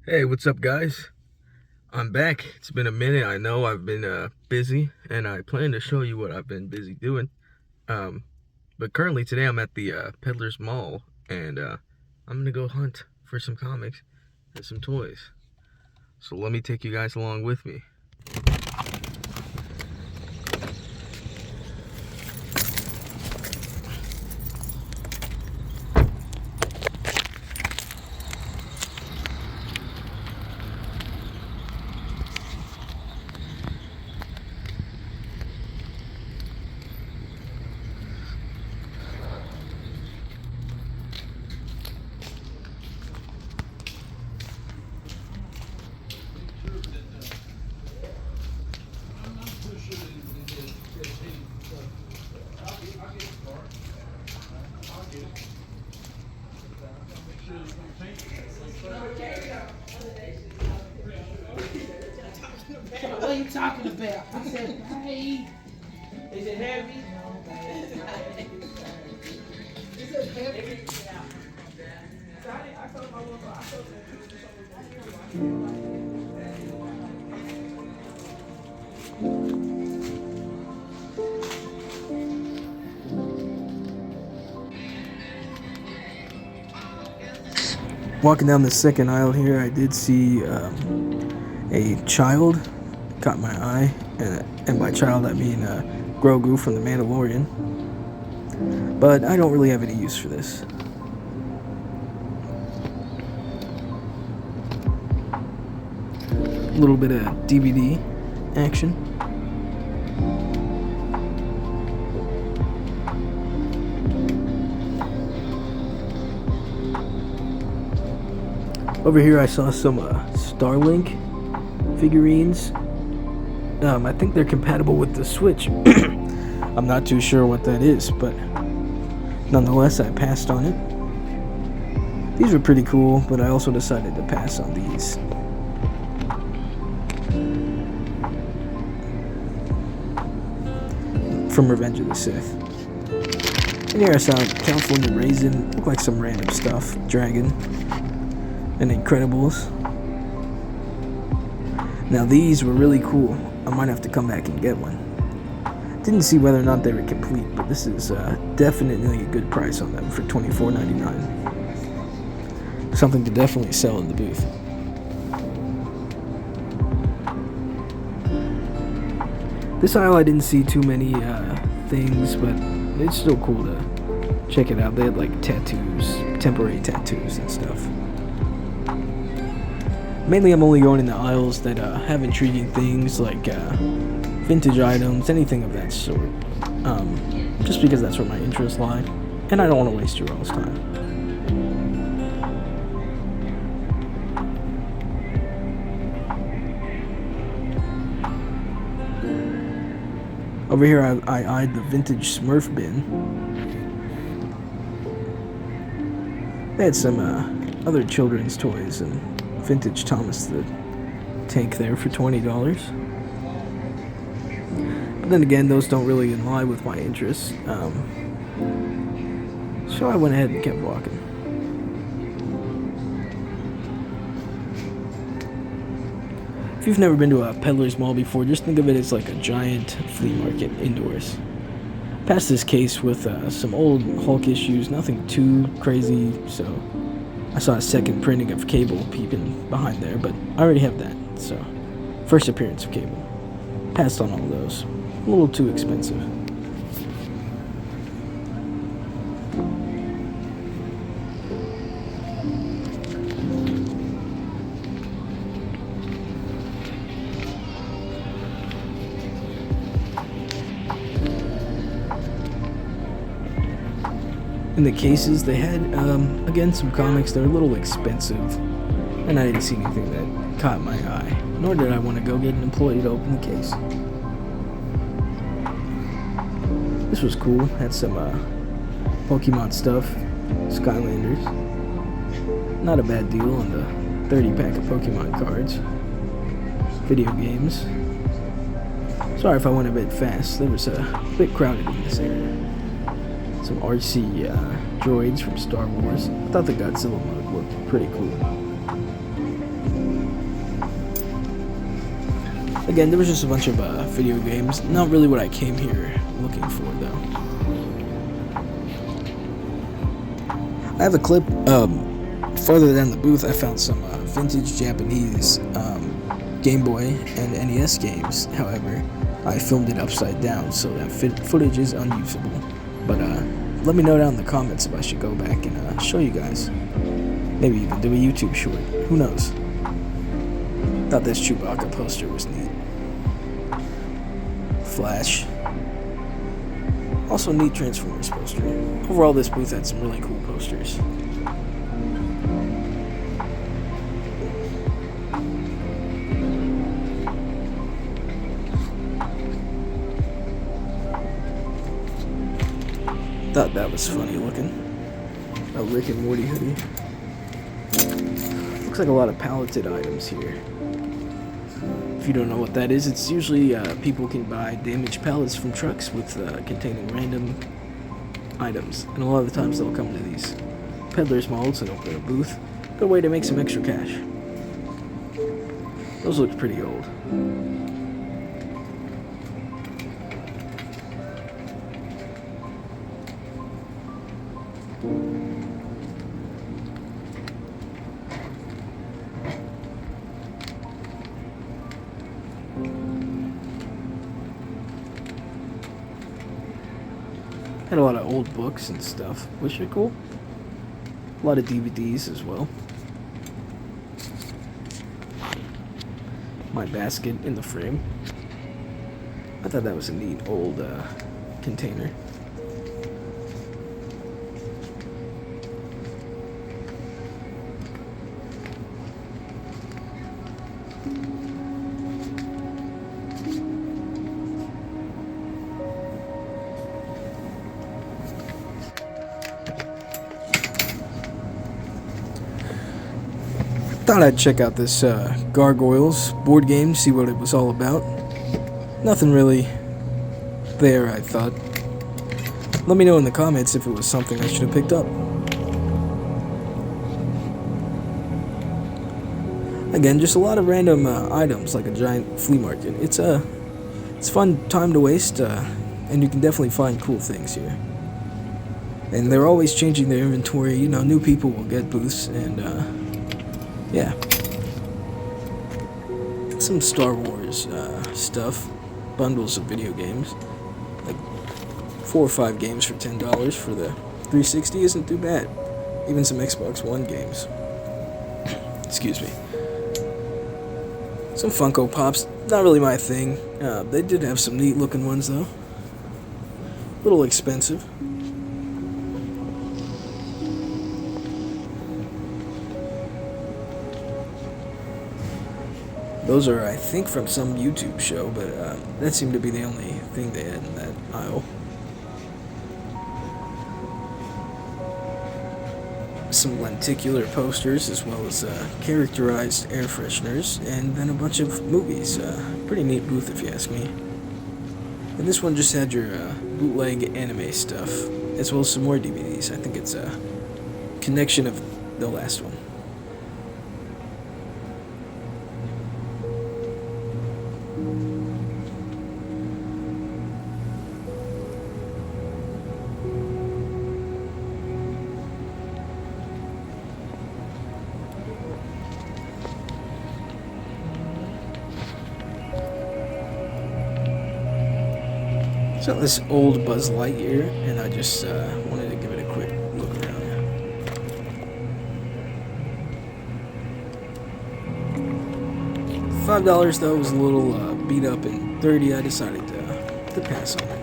Hey, what's up, guys? I'm back. It's been a minute. I know I've been busy, and I plan to show you what I've been busy doing. Um, but currently today I'm at the Peddlers Mall, and I'm gonna go hunt for some comics and some toys. So let me take you guys along with me. What are you talking about? I said, hey. Is it heavy? Is it heavy? Walking down the second aisle here, I did see a child caught my eye, and by child I mean Grogu from The Mandalorian. But I don't really have any use for this. A little bit of DVD action. Over here I saw some Starlink figurines. I think they're compatible with the Switch. I'm not too sure what that is, but nonetheless I passed on it. These were pretty cool, but I also decided to pass on these. From Revenge of the Sith. And here I saw California Raisin, look like some random stuff, Dragon, and Incredibles. Now these were really cool. I might have to come back and get one. Didn't see whether or not they were complete, but this is definitely a good price on them for $24.99. Something to definitely sell in the booth. This aisle I didn't see too many things, but it's still cool to check it out. They had like tattoos, temporary tattoos and stuff. Mainly I'm only going in the aisles that have intriguing things like vintage items, anything of that sort. Just because that's where my interests lie, and I don't want to waste your all's time. Over here I eyed the vintage Smurf bin. They had some other children's toys and vintage Thomas the Tank there for $20. But then again, those don't really lie with my interests. So I went ahead and kept walking. If you've never been to a Peddler's Mall before, just think of it as like a giant flea market indoors. Past this case with some old Hulk issues, nothing too crazy, so I saw a second printing of Cable peeping behind there, but I already have that, so first appearance of Cable. Passed on all those. A little too expensive. In the cases, they had, again, some comics that are a little expensive, and I didn't see anything that caught my eye, nor did I want to go get an employee to open the case. This was cool, had some Pokemon stuff, Skylanders. Not a bad deal on the 30-pack of Pokemon cards. Video games. Sorry if I went a bit fast, there was a bit crowded in this area. Some RC droids from Star Wars. I thought the Godzilla mug looked pretty cool. Again, there was just a bunch of video games. Not really what I came here looking for, though. I have a clip. Further down the booth, I found some vintage Japanese Game Boy and NES games. However, I filmed it upside down, so that footage is unusable. But let me know down in the comments if I should go back and show you guys. Maybe even do a YouTube short. Who knows? Thought this Chewbacca poster was neat. Flash. Also neat Transformers poster. Overall, this booth had some really cool posters. Thought that was funny looking. A Rick and Morty hoodie. Looks like a lot of palleted items here. If you don't know what that is, it's usually people can buy damaged pallets from trucks with containing random items, and a lot of the times they'll come to these peddlers malls and open a booth. Good way to make some extra cash. Those look pretty old. Had a lot of old books and stuff, which are cool. A lot of DVDs as well. My basket in the frame. I thought that was a neat old container. Thought I'd check out this Gargoyles board game, see what it was all about. Nothing really there, I thought. Let me know in the comments if it was something I should have picked up. Again, just a lot of random items, like a giant flea market. It's a fun time to waste, and you can definitely find cool things here. And they're always changing their inventory. You know, new people will get booths, and yeah. Some Star Wars stuff. Bundles of video games. Like 4 or 5 games for $10 for the 360 isn't too bad. Even some Xbox One games. Excuse me. Some Funko Pops. Not really my thing. They did have some neat looking ones though. A little expensive. Those are, I think, from some YouTube show, but that seemed to be the only thing they had in that aisle. Some lenticular posters, as well as characterized air fresheners, and then a bunch of movies. Pretty neat booth, if you ask me. And this one just had your bootleg anime stuff, as well as some more DVDs. I think it's a connection of the last one. So this old Buzz Lightyear, and I just wanted to give it a quick look around. $5 though was a little beat up, and $30 I decided to pass on it.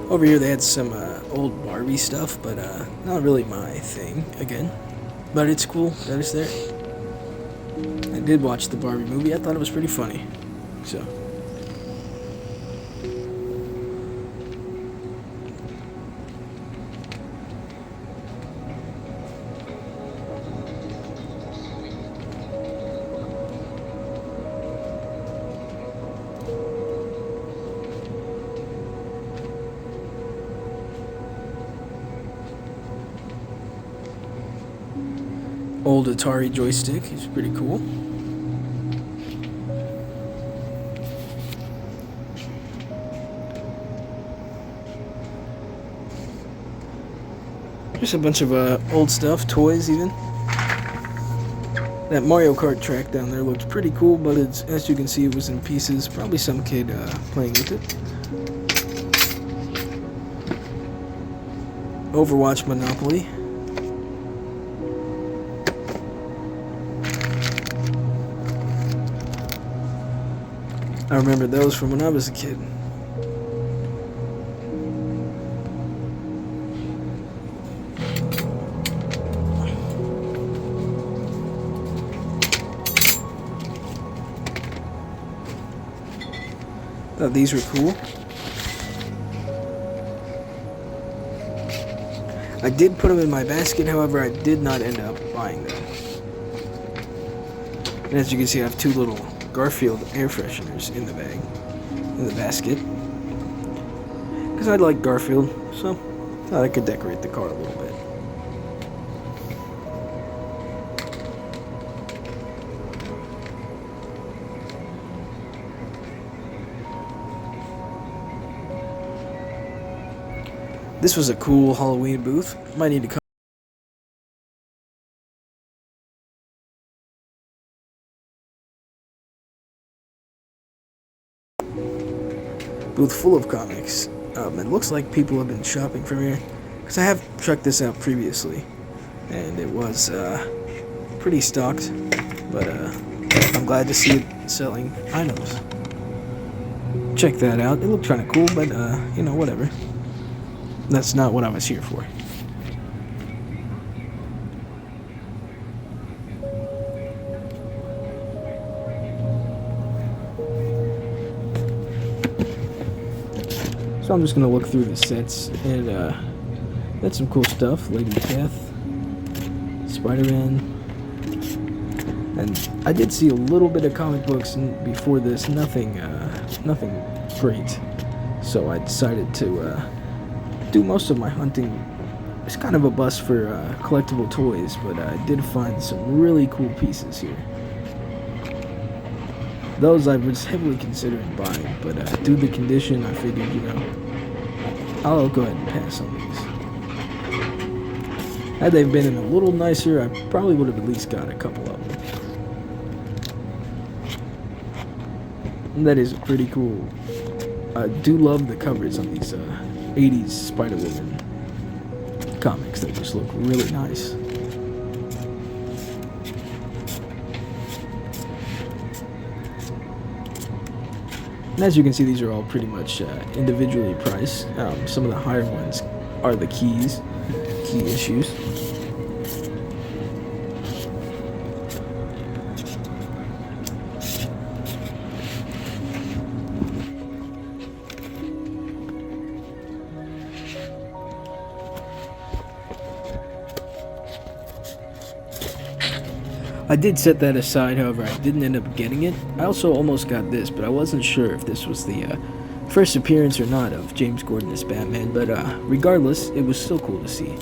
Over here they had some old Barbie stuff, but not really my thing, again. But it's cool that it's there. I did watch the Barbie movie. I thought it was pretty funny. So. old Atari joystick. It's pretty cool. Just a bunch of old stuff, toys even. That Mario Kart track down there looked pretty cool, but it's, as you can see, it was in pieces. Probably some kid playing with it. Overwatch Monopoly. I remember those from when I was a kid. Thought these were cool. I did put them in my basket, however, I did not end up buying them. And as you can see, I have two little Garfield air fresheners in the bag, in the basket. Because I like Garfield, so thought I could decorate the car a little bit. This was a cool Halloween booth. Might need to come. Booth full of comics. It looks like people have been shopping from here, because I have checked this out previously, and it was pretty stocked. But I'm glad to see it selling items. Check that out. It looked kind of cool, but you know, whatever. That's not what I was here for. So I'm just gonna look through the sets, and that's some cool stuff. Lady Death, Spider-Man, and I did see a little bit of comic books before this. Nothing great. So I decided to do most of my hunting. It's kind of a bust for collectible toys, but I did find some really cool pieces here. Those I was heavily considering buying, but due to the condition, I figured, you know, I'll go ahead and pass on these. Had they been in a little nicer, I probably would have at least got a couple of them. And that is pretty cool. I do love the covers on these 80s Spider-Woman comics. They just look really nice. And as you can see, these are all pretty much individually priced. Some of the higher ones are the key issues. I did set that aside, however, I didn't end up getting it. I also almost got this, but I wasn't sure if this was the first appearance or not of James Gordon as Batman, but regardless, it was still cool to see.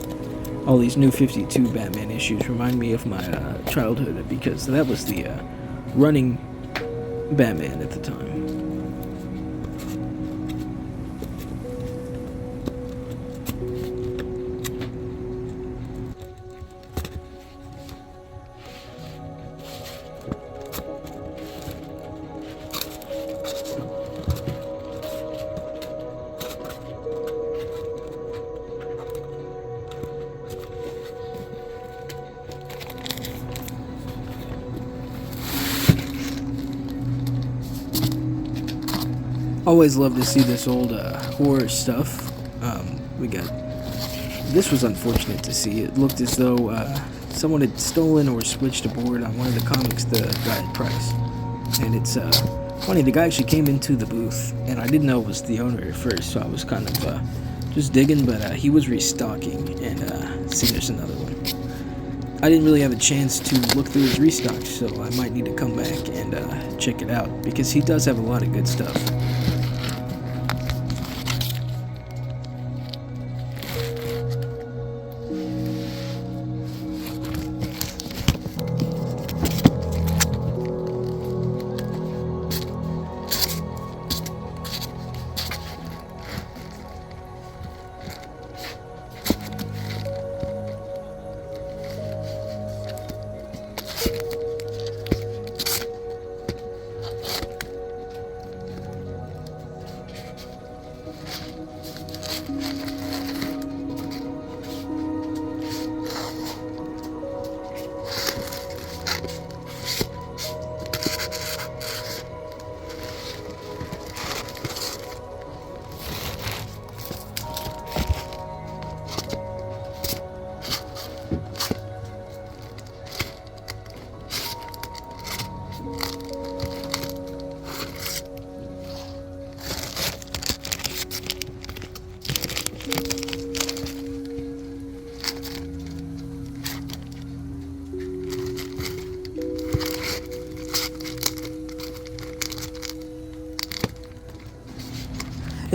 All these new 52 Batman issues remind me of my childhood, because that was the running Batman at the time. Always love to see this old horror stuff. This was unfortunate to see. It looked as though someone had stolen or switched a board on one of the comics the guy had priced. And it's funny, the guy actually came into the booth, and I didn't know it was the owner at first, so I was kind of just digging, but he was restocking, and see, there's another one. I didn't really have a chance to look through his restocks, so I might need to come back and check it out, because he does have a lot of good stuff.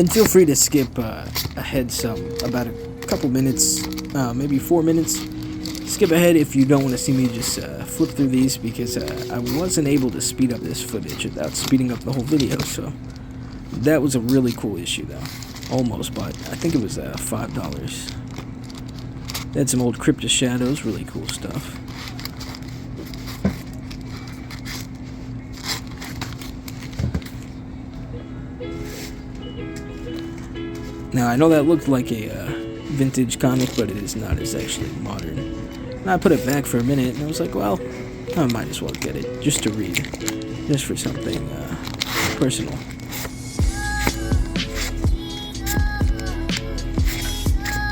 And feel free to skip ahead about a couple minutes, maybe 4 minutes. Skip ahead if you don't want to see me just flip through these, because I wasn't able to speed up this footage without speeding up the whole video. So that was a really cool issue, though. Almost, but I think it was $5. They had some old Cryptus Shadows, really cool stuff. Now, I know that looked like a vintage comic, but it is not. It's actually modern. And I put it back for a minute, and I was like, well, I might as well get it, just to read. Just for something personal.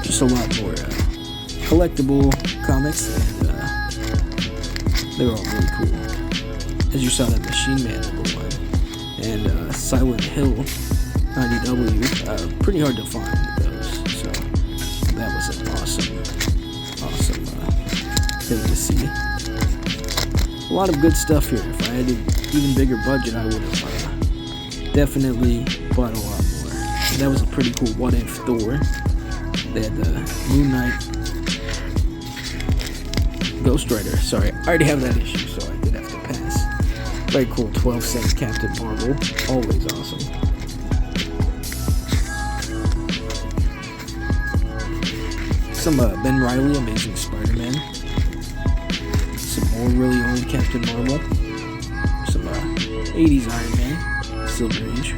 Just a lot more collectible comics, and they were all really cool. As you saw, that Machine Man #1 and Silent Hill IDW, pretty hard to find those, so that was an awesome thing to see. A lot of good stuff here. If I had an even bigger budget, I would have definitely bought a lot more. And that was a pretty cool What If Thor. They had the Moon Knight, Ghost Rider. Sorry, I already have that issue, so I did have to pass. Very cool 12-cent Captain Marvel, always awesome. Some Ben Reilly, Amazing Spider-Man. Some more really old Captain Marvel. Some 80s Iron Man, Silver Age.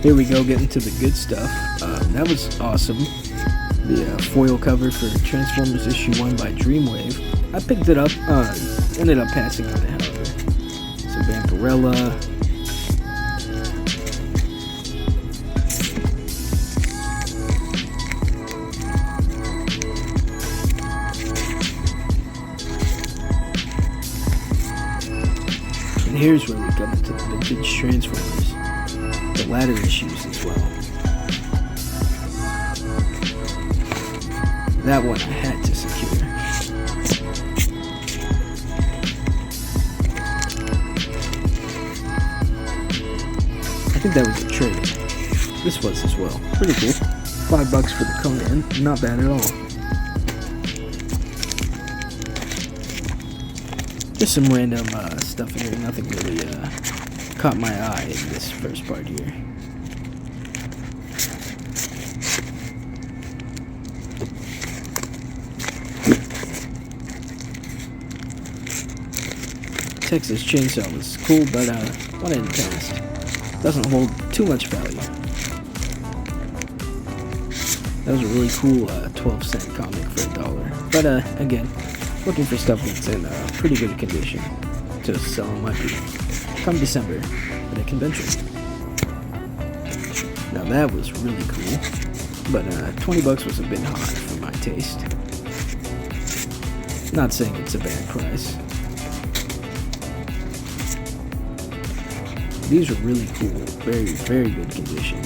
Here we go, getting to the good stuff. That was awesome. The foil cover for Transformers issue 1 by Dreamwave. I picked it up, ended up passing on it, however. Some Vampirella. And here's where we come into the vintage Transformers. The latter issues as well. That one I had to secure. I think that was a trade. This was as well. Pretty cool. $5 for the Conan. Not bad at all. Just some random stuff here. Nothing really caught my eye in this first part here. Texas Chainsaw was cool, but one in the past. Doesn't hold too much value. That was a really cool 12-cent comic for $1. But again, looking for stuff that's in pretty good condition to sell on my feet. Come December at a convention. Now that was really cool, but $20 was a bit high for my taste. Not saying it's a bad price. These are really cool, very, very good condition.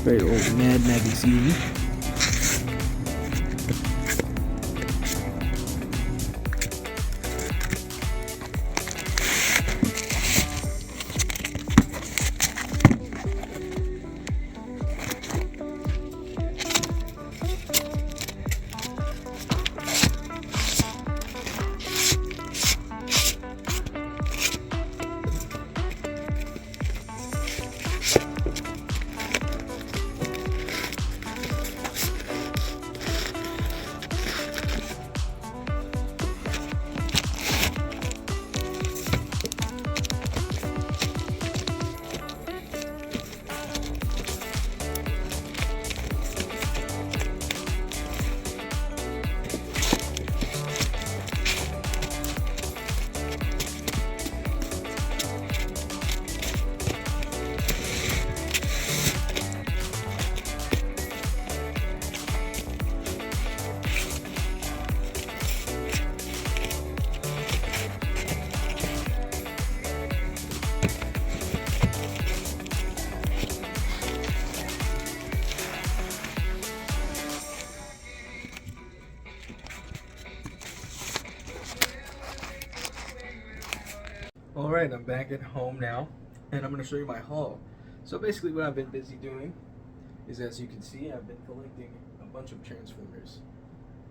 Very old Mad magazine. Alright, I'm back at home now, and I'm going to show you my haul. So basically what I've been busy doing is, as you can see, I've been collecting a bunch of Transformers.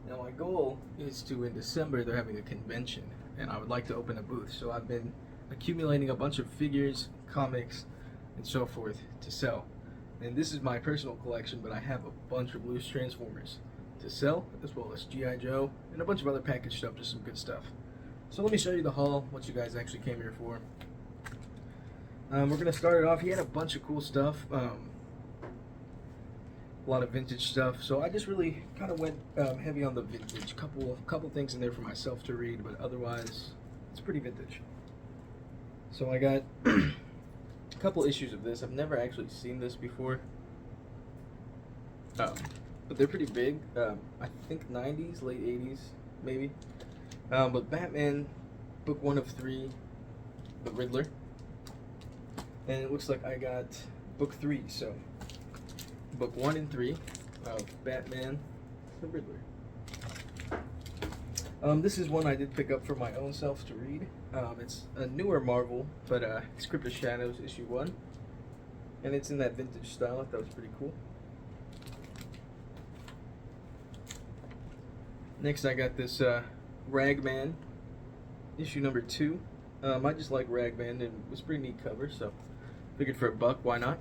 Now my goal is to, in December, they're having a convention, and I would like to open a booth. So I've been accumulating a bunch of figures, comics, and so forth to sell. And this is my personal collection, but I have a bunch of loose Transformers to sell, as well as G.I. Joe, and a bunch of other packaged stuff, just some good stuff. So let me show you the haul, what you guys actually came here for. We're going to start it off. He had a bunch of cool stuff, a lot of vintage stuff, so I just really kind of went heavy on the vintage. Couple things in there for myself to read, but otherwise, it's pretty vintage. So I got a couple issues of this. I've never actually seen this before, but they're pretty big. I think 90s, late 80s, maybe. But Batman, book 1 of 3, the Riddler. And it looks like I got book 3, so book 1 and 3 of Batman, the Riddler. This is one I did pick up for my own self to read. It's a newer Marvel, but Script of Shadows, issue 1. And it's in that vintage style. I thought it was pretty cool. Next I got this Ragman, issue number 2. I just like Ragman, and it was a pretty neat cover, so figured for $1, why not?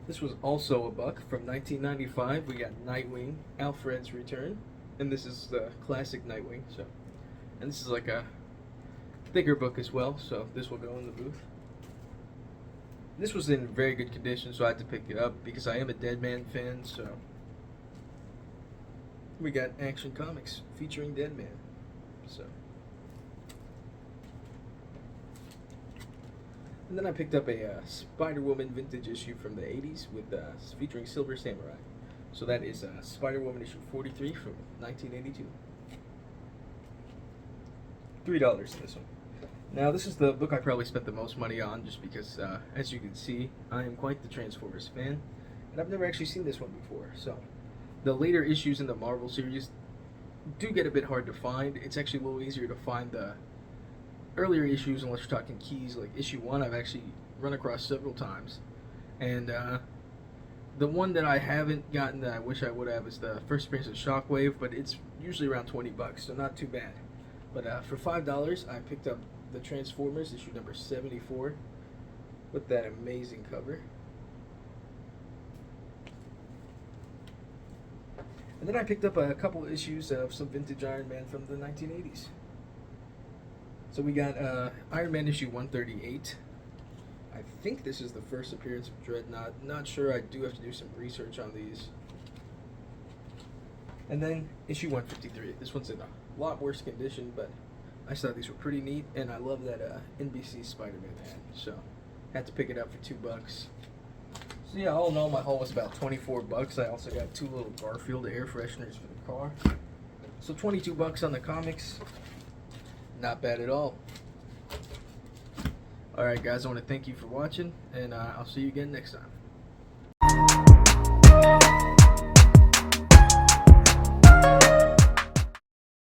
This was also $1 from 1995. We got Nightwing, Alfred's Return, and this is the classic Nightwing. So, and this is like a thicker book as well, so this will go in the booth. This was in very good condition, so I had to pick it up because I am a Deadman fan. So we got Action Comics featuring Deadman. So, and then I picked up a Spider-Woman vintage issue from the 80s with featuring Silver Samurai. So that is Spider-Woman issue 43 from 1982. $3 this one. Now this is the book I probably spent the most money on, just because, as you can see, I am quite the Transformers fan, and I've never actually seen this one before. So the later issues in the Marvel series do get a bit hard to find. It's actually a little easier to find the earlier issues, unless you're talking keys. Like issue 1 I've actually run across several times, and the one that I haven't gotten that I wish I would have is the First Appearance of Shockwave, but it's usually around $20, so not too bad. But for $5 I picked up the Transformers issue number 74 with that amazing cover. And then I picked up a couple issues of some vintage Iron Man from the 1980s. So we got Iron Man issue 138. I think this is the first appearance of Dreadnought. Not sure, I do have to do some research on these. And then issue 153. This one's in a lot worse condition, but I just thought these were pretty neat, and I love that NBC Spider-Man ad. So had to pick it up for $2. So yeah, all in all, my haul was about $24. I also got 2 little Garfield air fresheners for the car. So $22 on the comics. Not bad at all. Alright guys, I want to thank you for watching, and I'll see you again next time.